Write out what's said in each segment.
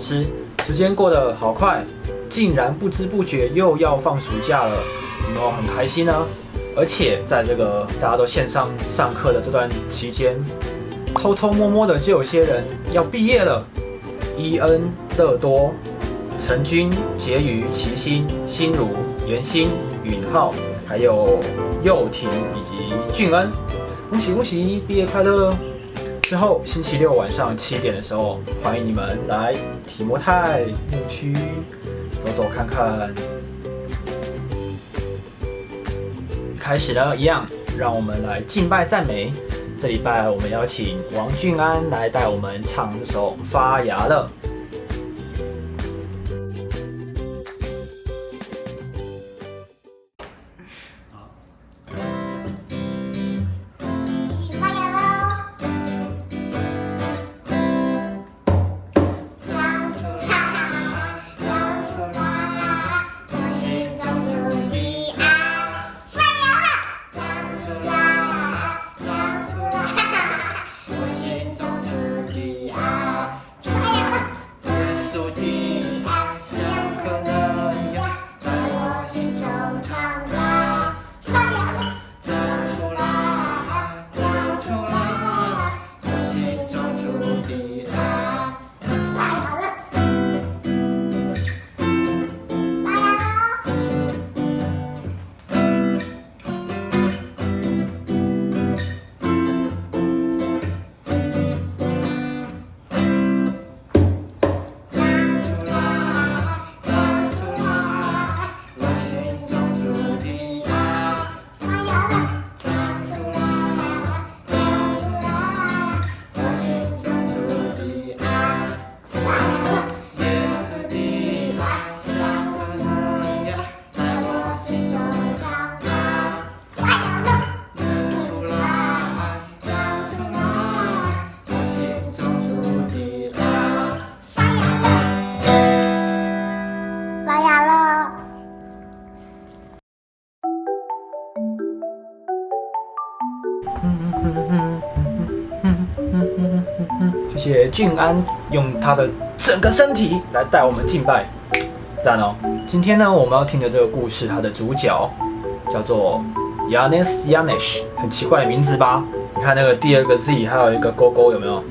师，时间过得好快，竟然不知不觉又要放暑假了，有没有很开心呢？而且在这个大家都线上上课的这段期间，偷偷摸摸的就有些人要毕业了。伊恩、乐多、陈君、婕妤、齐心、心如、妍心、允浩，还有佑廷以及俊恩，恭喜恭喜，毕业快乐！之后星期六晚上7点的时候，欢迎你们来提摩太牧区走走看看。开始呢，一样，让我们来敬拜赞美。这礼拜我们邀请王俊安来带我们唱这首《发芽了》。谢谢俊安用他的整个身体来带我们敬拜，赞哦！今天呢，我们要听的这个故事，它的主角叫做 Yanis Yanesh， 很奇怪的名字吧？你看那个第2个 Z， 还有一个勾勾，有没有？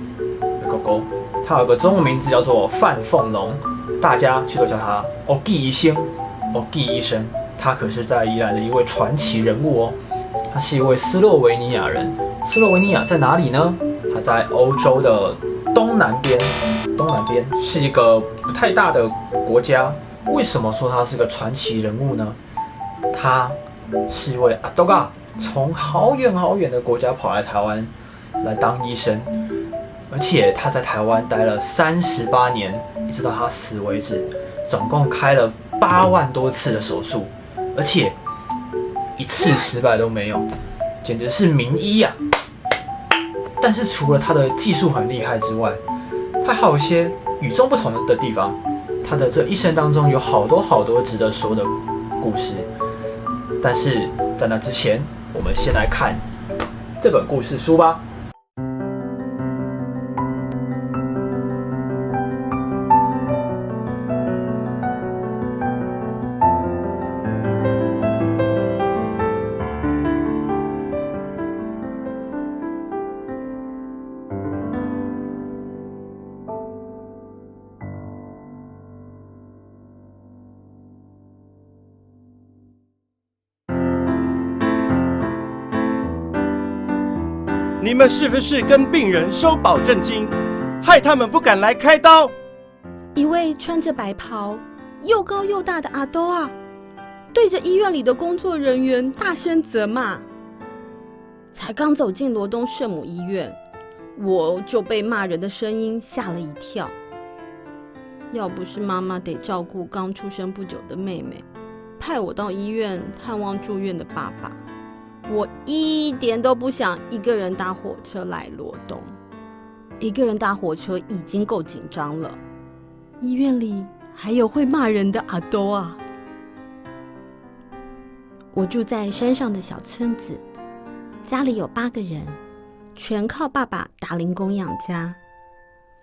勾勾，他有个中文名字叫做范凤龙，大家却都叫他 Ogi 医生。Ogi 医生，他可是在宜兰的一位传奇人物哦。他是一位斯洛维尼亚人。斯洛维尼亚在哪里呢？他在欧洲的东南边是一个不太大的国家。为什么说他是个传奇人物呢？他是一位阿多嘎，从好远好远的国家跑来台湾来当医生，而且他在台湾待了38年，一直到他死为止，总共开了8万多次的手术，而且一次失败都没有，简直是名医呀！但是除了他的技术很厉害之外，他还有一些与众不同的地方。他的这一生当中有好多值得说的故事。但是在那之前，我们先来看这本故事书吧。你们是不是跟病人收保证金，害他们不敢来开刀？一位穿着白袍、又高又大的阿多啊，对着医院里的工作人员大声责骂。才刚走进罗东圣母医院，我就被骂人的声音吓了一跳。要不是妈妈得照顾刚出生不久的妹妹，派我到医院探望住院的爸爸，我一点都不想一个人搭火车来罗东。一个人搭火车已经够紧张了，医院里还有会骂人的阿多啊。我住在山上的小村子，家里有8个人，全靠爸爸打零工养家。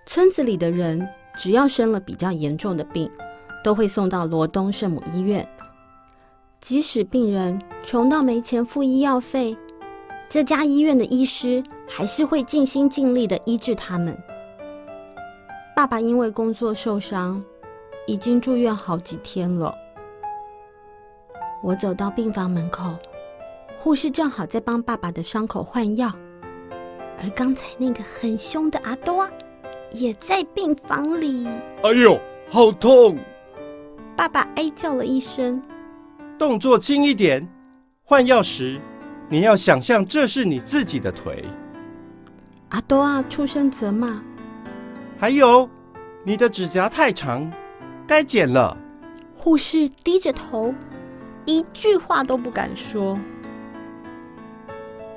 村子里的人只要生了比较严重的病，都会送到罗东圣母医院。即使病人穷到没钱付医药费，这家医院的医师还是会尽心尽力的医治他们。爸爸因为工作受伤，已经住院好几天了。我走到病房门口，护士正好在帮爸爸的伤口换药，而刚才那个很凶的阿多啊，也在病房里。哎呦，好痛！爸爸哀叫了一声。动作轻一点，换药时你要想象这是你自己的腿。阿多啊出声责骂。还有，你的指甲太长，该剪了。护士低着头，一句话都不敢说。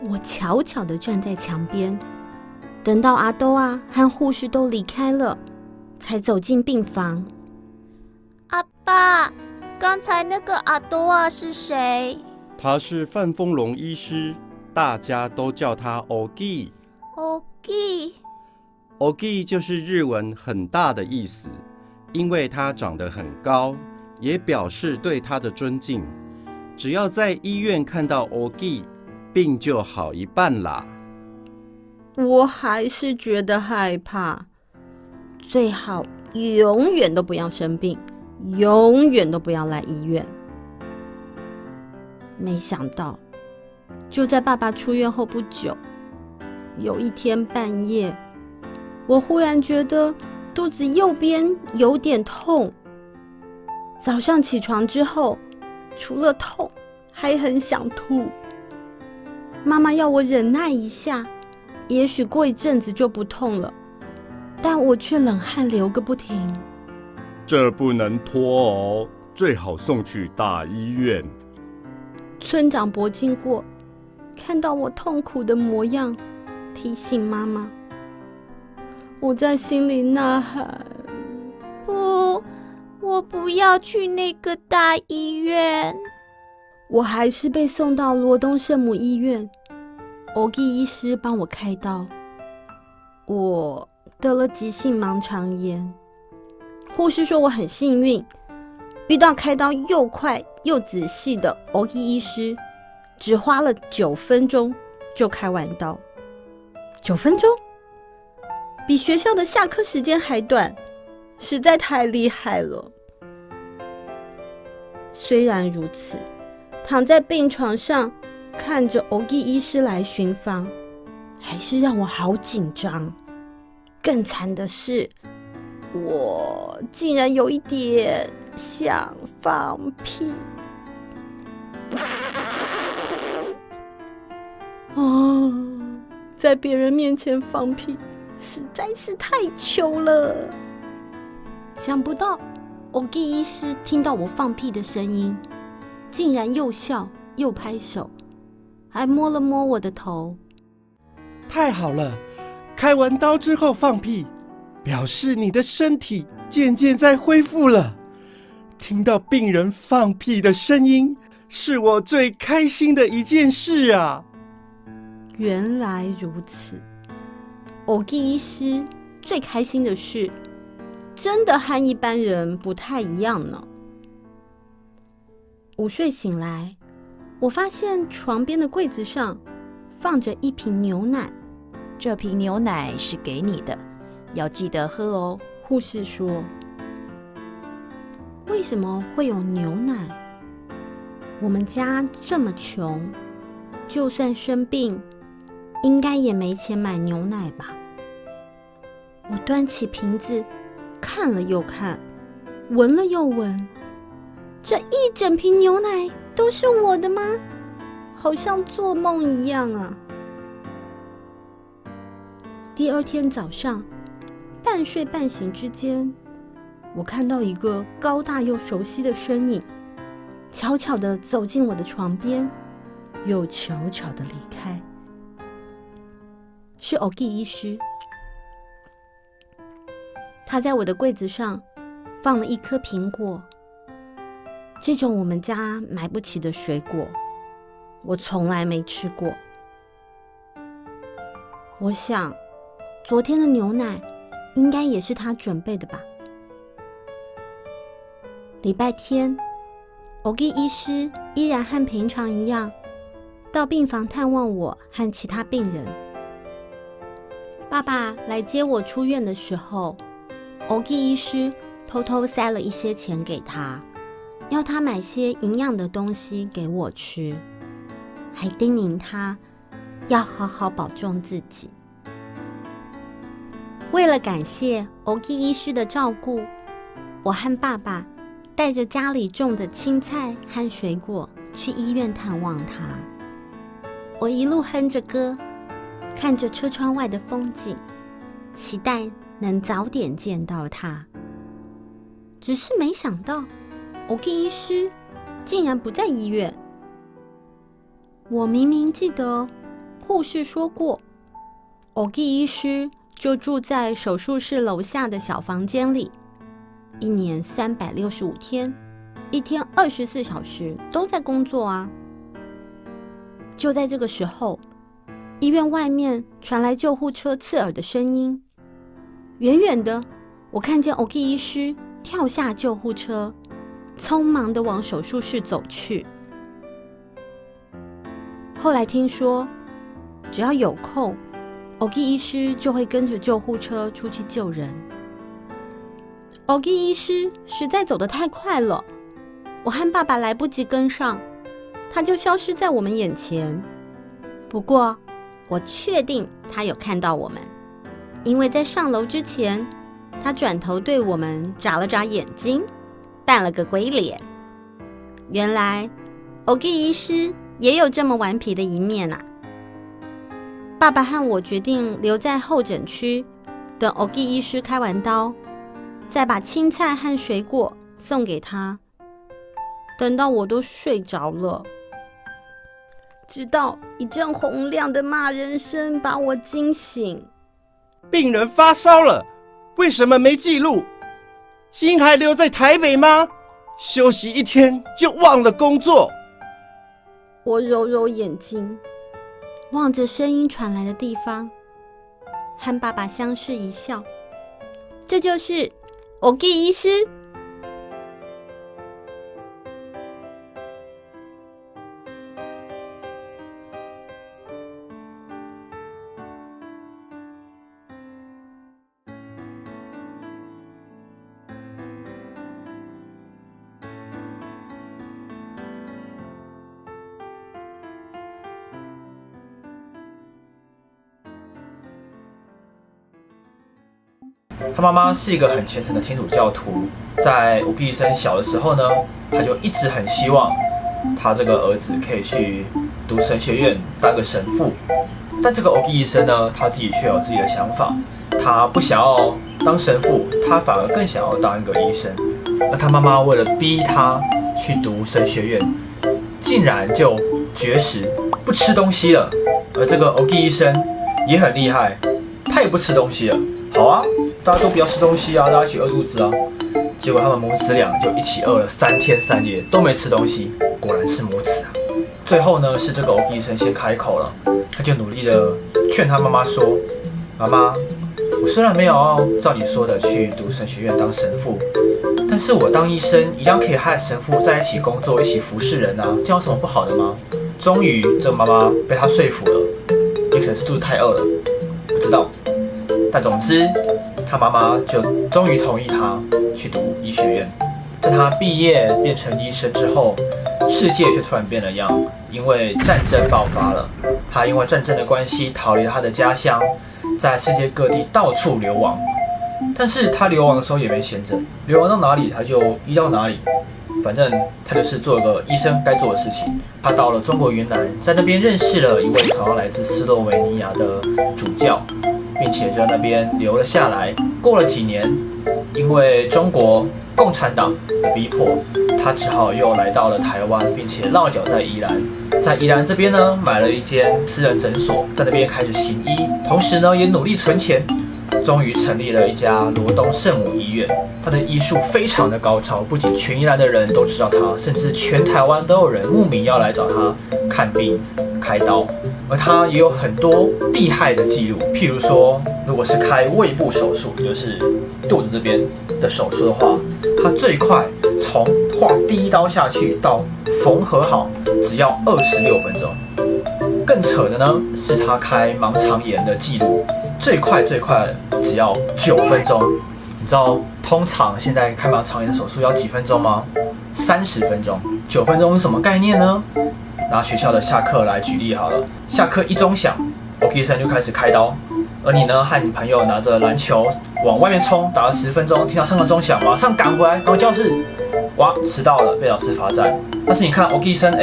我悄悄地站在墙边，等到阿多啊和护士都离开了，才走进病房。阿爸，刚才那个阿多啊是谁？他是范丰隆医师，大家都叫他 Ogi。Ogi 就是日文很大的意思，因为他长得很高，也表示对他的尊敬。只要在医院看到 Ogi， 病就好一半啦。我还是觉得害怕，最好永远都不要生病，永远都不要来医院。没想到，就在爸爸出院后不久，有一天半夜，我忽然觉得肚子右边有点痛。早上起床之后，除了痛，还很想吐。妈妈要我忍耐一下，也许过一阵子就不痛了，但我却冷汗流个不停。这不能拖哦，最好送去大医院。村长伯经过，看到我痛苦的模样，提醒妈妈。我在心里呐喊：不，我不要去那个大医院。我还是被送到罗东圣母医院，Ogi医师帮我开刀。我得了急性盲肠炎，护士说我很幸运，遇到开刀又快又仔细的 Ogi医师，只花了9分钟就开完刀。9分钟？比学校的下课时间还短，实在太厉害了。虽然如此，躺在病床上看着 Ogi 医师来巡房，还是让我好紧张。更惨的是，我竟然有一点想放屁。在别人面前放屁实在是太糗了。想不到 Ogi 医师听到我放屁的声音，竟然又笑又拍手，还摸了摸我的头。太好了，开完刀之后放屁，表示你的身体渐渐在恢复了。听到病人放屁的声音，是我最开心的一件事啊！原来如此， Ogi 医师最开心的事，真的和一般人不太一样呢。午睡醒来，我发现床边的柜子上放着一瓶牛奶。这瓶牛奶是给你的，要记得喝哦。护士说。为什么会有牛奶？我们家这么穷，就算生病，应该也没钱买牛奶吧。我端起瓶子，看了又看，闻了又闻，这一整瓶牛奶都是我的吗？好像做梦一样啊。第二天早上，半睡半醒之间，我看到一个高大又熟悉的身影，悄悄地走进我的床边，又悄悄地离开。是 Ogi 医师，他在我的柜子上放了一颗苹果，这种我们家买不起的水果，我从来没吃过。我想，昨天的牛奶应该也是他准备的吧。礼拜天，Ogi 医师依然和平常一样，到病房探望我和其他病人。爸爸来接我出院的时候，Ogi 医师偷偷塞了一些钱给他，要他买些营养的东西给我吃，还叮咛他要好好保重自己。为了感谢Ogi 医师的照顾，我和爸爸带着家里种的青菜和水果去医院探望他。我一路哼着歌，看着车窗外的风景，期待能早点见到他。只是没想到Ogi 医师竟然不在医院。我明明记得护士说过，Ogi 医师就住在手术室楼下的小房间里，一年365天，一天24小时都在工作啊。就在这个时候，医院外面传来救护车刺耳的声音。远远的，我看见Ogi 医师跳下救护车，匆忙地往手术室走去。后来听说，只要有空，Ogi 医师就会跟着救护车出去救人。Ogi 医师实在走得太快了，我和爸爸来不及跟上，他就消失在我们眼前。不过，我确定他有看到我们，因为在上楼之前，他转头对我们眨了眨眼睛，扮了个鬼脸。原来Ogi 医师也有这么顽皮的一面啊。爸爸和我决定留在候诊区，等Ogi 医师开完刀，再把青菜和水果送给他。等到我都睡着了，直到一阵洪亮的骂人声把我惊醒。病人发烧了，为什么没记录？心还留在台北吗？休息一天就忘了工作。我揉揉眼睛，望着声音传来的地方，和爸爸相视一笑。这就是Ogi 医师。他妈妈是一个很虔诚的天主教徒，在Ogi医生小的时候呢，他就一直很希望他这个儿子可以去读神学院当个神父。但这个Ogi医生呢，他自己却有自己的想法，他不想要当神父，他反而更想要当一个医生。而他妈妈为了逼他去读神学院，竟然就绝食不吃东西了。而这个Ogi医生也很厉害，他也不吃东西了。好啊，大家都不要吃东西啊，大家一起饿肚子啊。结果他们母子俩就一起饿了3天3夜都没吃东西，果然是母子啊。最后呢，是这个Ogi医生先开口了，他就努力的劝他妈妈说：“妈妈，我虽然没有要照你说的去读神学院当神父，但是我当医生一样可以和神父在一起工作，一起服侍人啊，这样有什么不好的吗？”终于，这个妈妈被他说服了，也可能是肚子太饿了，不知道。但总之，他妈妈就终于同意他去读医学院。在他毕业变成医生之后，世界却突然变了样，因为战争爆发了。他因为战争的关系逃离了他的家乡，在世界各地到处流亡。但是他流亡的时候也没闲着，流亡到哪里他就医到哪里。反正他就是做一个医生该做的事情。他到了中国云南，在那边认识了一位同样来自斯洛维尼亚的主教，并且就在那边留了下来。过了几年，因为中国共产党的逼迫，他只好又来到了台湾，并且落脚在宜兰。在宜兰这边呢，买了一间私人诊所，在那边开始行医，同时呢也努力存钱，终于成立了一家罗东圣母医院，他的医术非常的高超，不仅全宜兰的人都知道他，甚至全台湾都有人慕名要来找他看病开刀。而他也有很多厉害的记录，譬如说，如果是开胃部手术，也就是肚子这边的手术的话，他最快从划第一刀下去到缝合好，只要26分钟。更扯的呢，是他开盲肠炎的记录，最快只要9分钟。你知道通常现在开盲肠炎的手术要几分钟吗？30分钟。9分钟是什么概念呢？拿学校的下课来举例好了，下课一钟响，OK医生就开始开刀，而你呢和你朋友拿着篮球往外面冲，打了10分钟，听到3个钟响，马上赶回来，赶回教室，哇，迟到了，被老师罚站。但是你看 OK医生，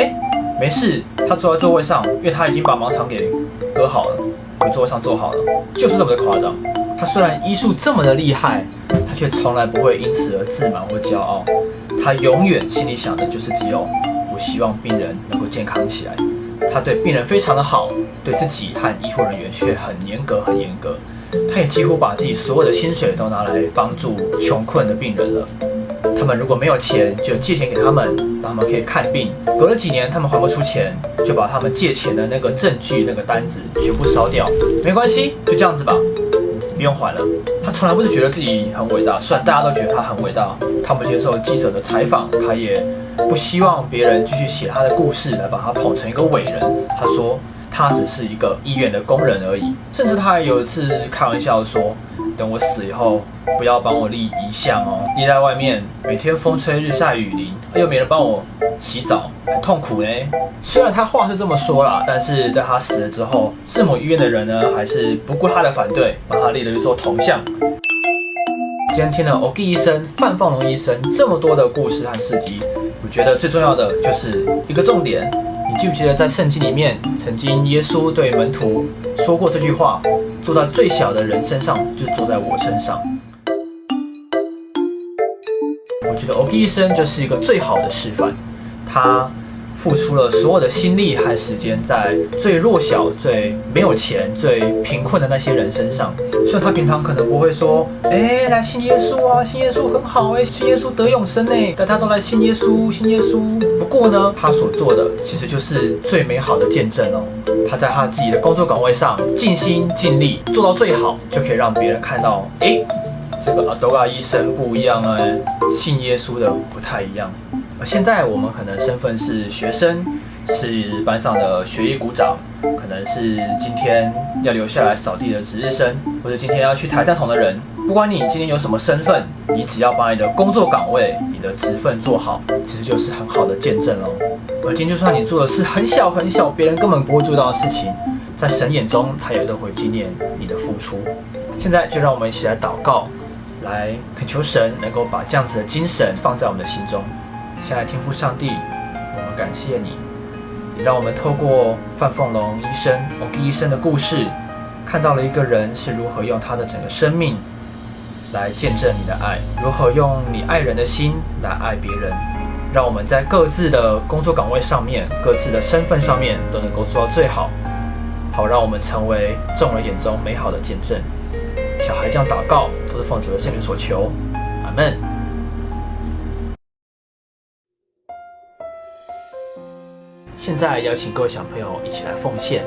没事，他坐在座位上，因为他已经把盲肠给割好了，回座位上坐好了，就是这么的夸张。他虽然医术这么的厉害，他却从来不会因此而自满或骄傲，他永远心里想的就是只有我希望病人能够健康起来。他对病人非常的好，对自己和医护人员却很严格。他也几乎把自己所有的薪水都拿来帮助穷困的病人了。他们如果没有钱，就借钱给他们，让他们可以看病。隔了几年，他们还不出钱，就把他们借钱的那个证据、那个单子全部烧掉。没关系，就这样子吧，你不用还了。他从来不是觉得自己很伟大，虽然大家都觉得他很伟大。他不接受记者的采访，他也不希望别人继续写他的故事来把他捧成一个伟人。他说他只是一个医院的工人而已。甚至他还有一次开玩笑说，等我死以后，不要帮我立遗像哦，立在外面，每天风吹日晒雨淋，又没人帮我洗澡，很痛苦呢。虽然他话是这么说啦，但是在他死了之后，圣母医院的人呢，还是不顾他的反对，帮他立了一座铜像。今天听了 OK 医生、范凤龙医生这么多的故事和事迹，我觉得最重要的就是一个重点。你记不记得在圣经里面，曾经耶稣对门徒说过这句话：坐在最小的人身上，就是坐在我身上。我觉得 OK 医生就是一个最好的示范，他付出了所有的心力和时间在最弱小、最没有钱、最贫困的那些人身上。虽然他平常可能不会说，来信耶稣啊，信耶稣很好信耶稣得永生大家都来信耶稣，信耶稣。不过呢，他所做的其实就是最美好的见证哦。他在他自己的工作岗位上尽心尽力做到最好，就可以让别人看到，这个阿多亚医生不一样信耶稣的不太一样。现在我们可能身份是学生，是班上的学艺股长，可能是今天要留下来扫地的值日生，或者今天要去抬帐篷的人。不管你今天有什么身份，你只要把你的工作岗位、你的职分做好，其实就是很好的见证哦。而今天就算你做的是很小很小，别人根本不会注意到的事情，在神眼中，他也都会纪念你的付出。现在就让我们一起来祷告，来恳求神能够把这样子的精神放在我们的心中。现在天父上帝，我们感谢你，也让我们透过范凤龙医生、OK 医生的故事，看到了一个人是如何用他的整个生命来见证你的爱，如何用你爱人的心来爱别人。让我们在各自的工作岗位上面、各自的身份上面都能够做到最好，好让我们成为众人眼中美好的见证。小孩这样祷告，都是奉主的圣名所求，阿们。现在邀请各位小朋友一起来奉献。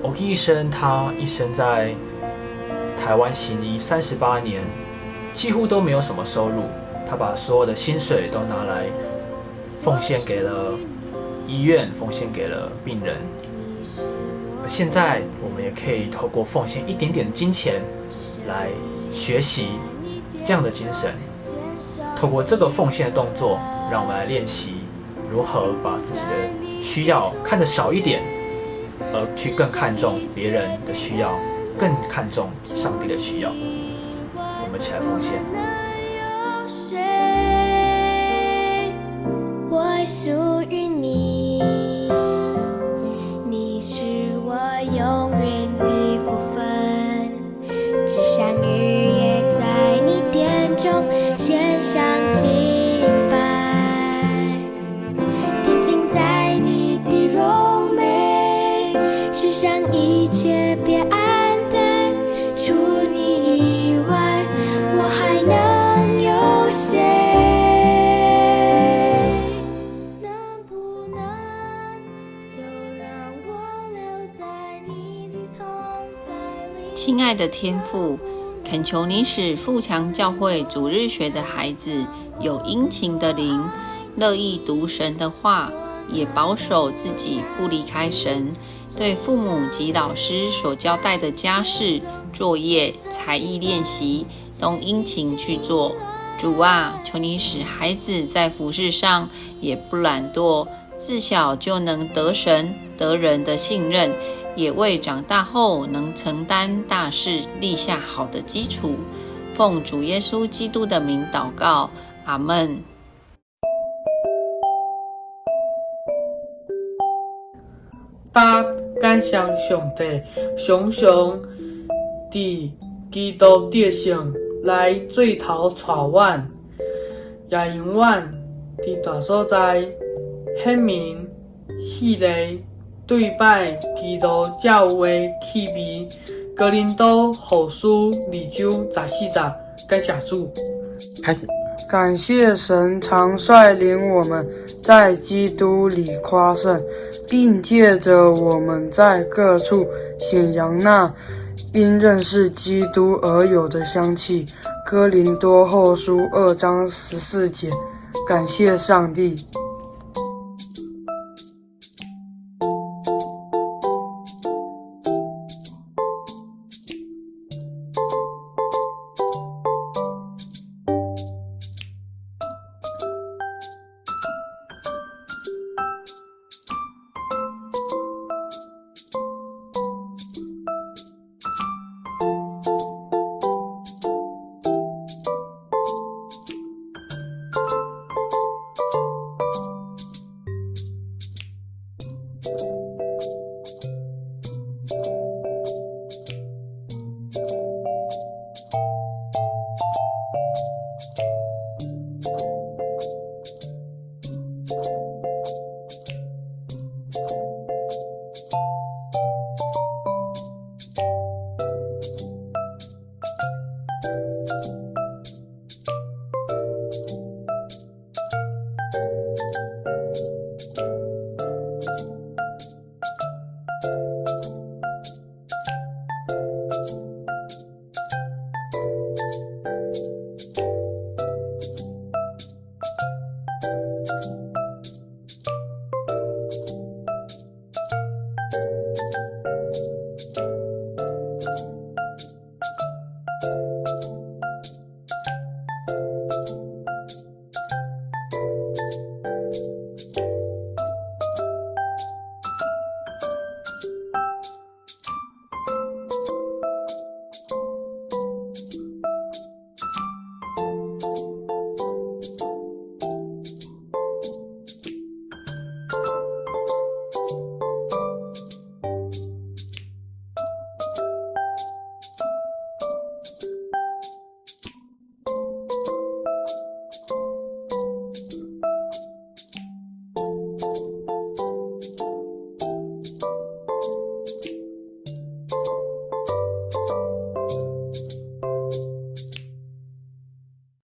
OK 医生他一生在台湾行医38年，几乎都没有什么收入，他把所有的薪水都拿来奉献给了医院，奉献给了病人。而现在我们也可以透过奉献一点点的金钱来学习这样的精神，透过这个奉献的动作，让我们来练习如何把自己的需要看得少一点，而去更看重别人的需要，更看重上帝的需要。我们一起来奉献。我属于你，你是我永远的福分，只想日夜在你殿中献上敬拜，定睛在你的荣美，世上一切别黯淡，除你以外，我还能亲爱的天父，恳求你使富强教会主日学的孩子有殷勤的灵，乐意读神的话，也保守自己不离开神，对父母及老师所交代的家事、作业、才艺练习都殷勤去做。主啊，求你使孩子在服事上也不懒惰，自小就能得神得人的信任，也为长大后能承担大事立下好的基础。奉主耶稣基督的名祷告，阿们。答感谢上帝，常常伫基督德性来做头带阮，也永远伫大所在显明迄个对拜基督教会气味。哥林多后书2章14节，感谢主。开始。感谢神常率领我们在基督里夸胜，并借着我们在各处显扬那因认识基督而有的香气。哥林多后书2章14节，感谢上帝。